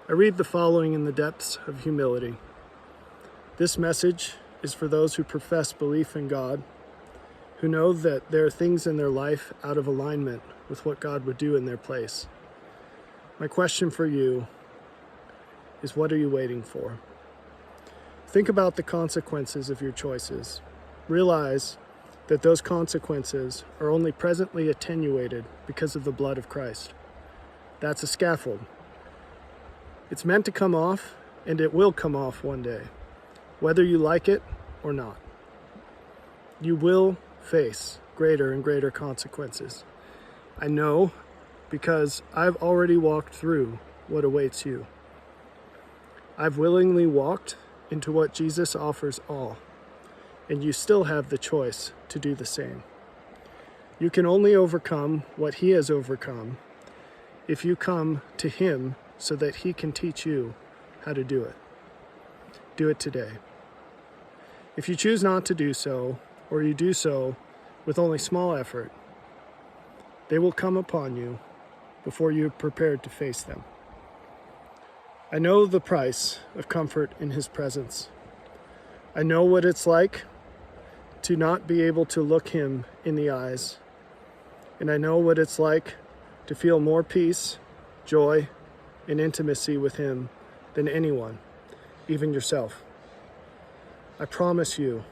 I read the following in the depths of humility. This message is for those who profess belief in God, who know that there are things in their life out of alignment with what God would do in their place. My question for you is, what are you waiting for? Think about the consequences of your choices. Realize that those consequences are only presently attenuated because of the blood of Christ. That's a scaffold. It's meant to come off, and it will come off one day, whether you like it or not. You will face greater and greater consequences. I know, because I've already walked through what awaits you. I've willingly walked into what Jesus offers all, and you still have the choice to do the same. You can only overcome what he has overcome if you come to him so that he can teach you how to do it. Do it today. If you choose not to do so, or you do so with only small effort, they will come upon you before you're prepared to face them. I know the price of comfort in his presence. I know what it's like to not be able to look him in the eyes. And I know what it's like to feel more peace, joy, and intimacy with him than anyone, even yourself. I promise you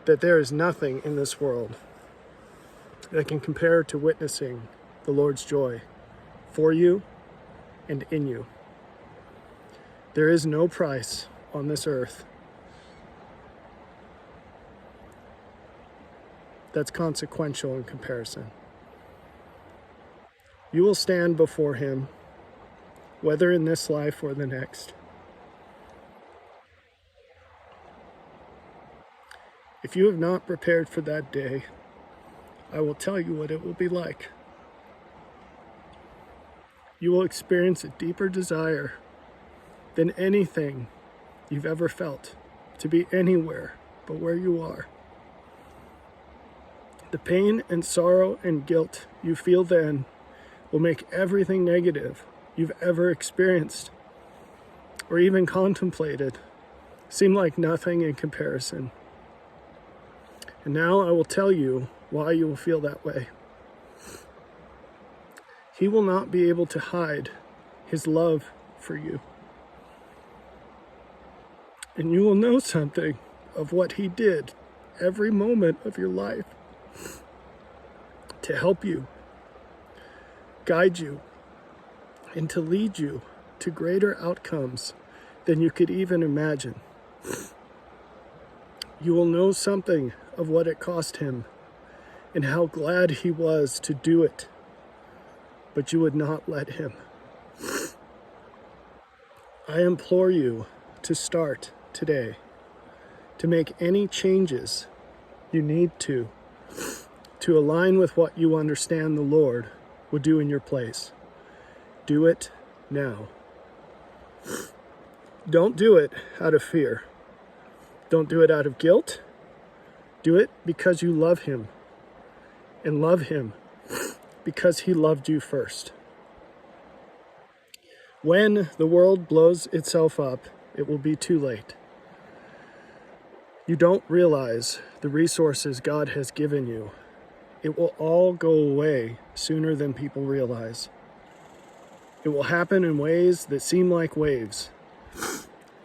that there is nothing in this world that can compare to witnessing the Lord's joy for you and in you. There is no price on this earth that's consequential in comparison. You will stand before him, whether in this life or the next. If you have not prepared for that day, I will tell you what it will be like. You will experience a deeper desire than anything you've ever felt to be anywhere but where you are. The pain and sorrow and guilt you feel then will make everything negative you've ever experienced or even contemplated seem like nothing in comparison. And now I will tell you why you will feel that way. He will not be able to hide his love for you. And you will know something of what he did every moment of your life to help you, guide you, and to lead you to greater outcomes than you could even imagine. You will know something of what it cost him and how glad he was to do it, but you would not let him. I implore you to start today, to make any changes you need to align with what you understand the Lord would do in your place. Do it now. Don't do it out of fear. Don't do it out of guilt. Do it because you love him, and love him because he loved you first. When the world blows itself up, it will be too late. You don't realize the resources God has given you. It will all go away sooner than people realize. It will happen in ways that seem like waves,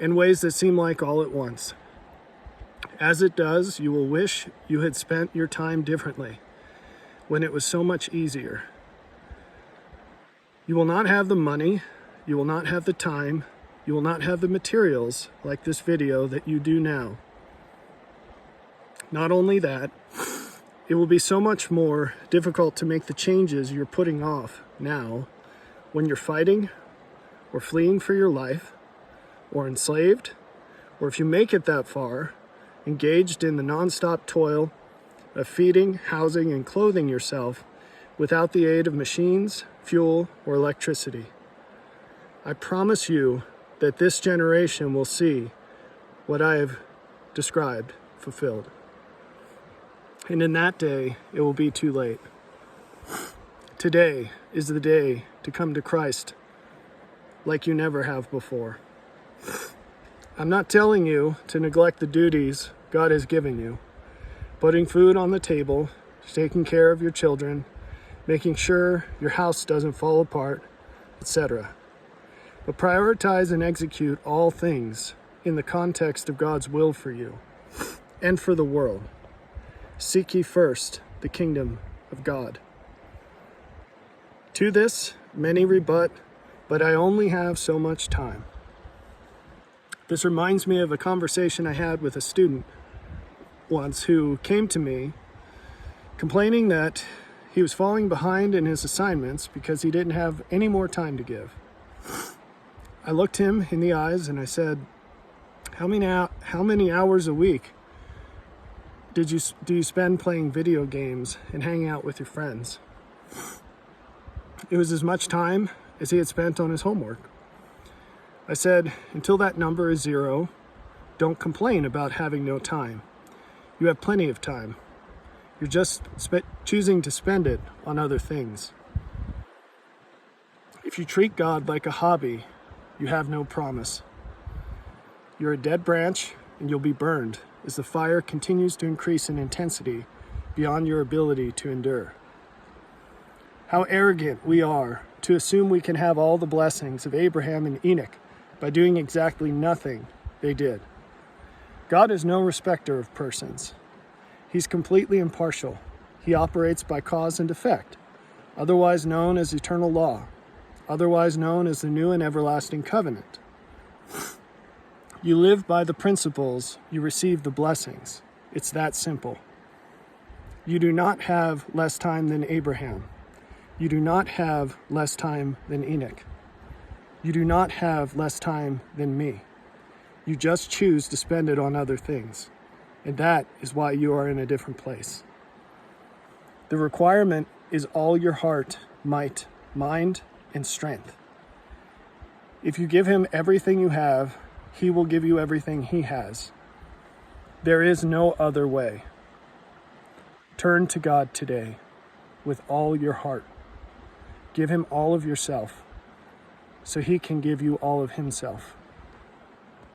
in ways that seem like all at once. As it does, you will wish you had spent your time differently, when it was so much easier. You will not have the money, you will not have the time, you will not have the materials like this video that you do now. Not only that, it will be so much more difficult to make the changes you're putting off now when you're fighting or fleeing for your life or enslaved, or if you make it that far, engaged in the nonstop toil of feeding, housing, and clothing yourself without the aid of machines, fuel, or electricity. I promise you that this generation will see what I have described fulfilled. And in that day, it will be too late. Today is the day to come to Christ like you never have before. I'm not telling you to neglect the duties God has given you. Putting food on the table, taking care of your children, making sure your house doesn't fall apart, etc. But prioritize and execute all things in the context of God's will for you and for the world. Seek ye first the kingdom of God. To this, many rebut, but I only have so much time. This reminds me of a conversation I had with a student once who came to me complaining that he was falling behind in his assignments because he didn't have any more time to give. I looked him in the eyes and I said, how many hours a week do you spend playing video games and hanging out with your friends? It was as much time as he had spent on his homework. I said, until that number is 0, don't complain about having no time. You have plenty of time. You're just choosing to spend it on other things. If you treat God like a hobby, you have no promise. You're a dead branch and you'll be burned as the fire continues to increase in intensity beyond your ability to endure. How arrogant we are to assume we can have all the blessings of Abraham and Enoch by doing exactly nothing they did. God is no respecter of persons. He's completely impartial. He operates by cause and effect, otherwise known as eternal law, otherwise known as the new and everlasting covenant. You live by the principles, you receive the blessings. It's that simple. You do not have less time than Abraham. You do not have less time than Enoch. You do not have less time than me. You just choose to spend it on other things. And that is why you are in a different place. The requirement is all your heart, might, mind, and strength. If you give him everything you have, he will give you everything he has. There is no other way. Turn to God today with all your heart. Give him all of yourself so he can give you all of himself.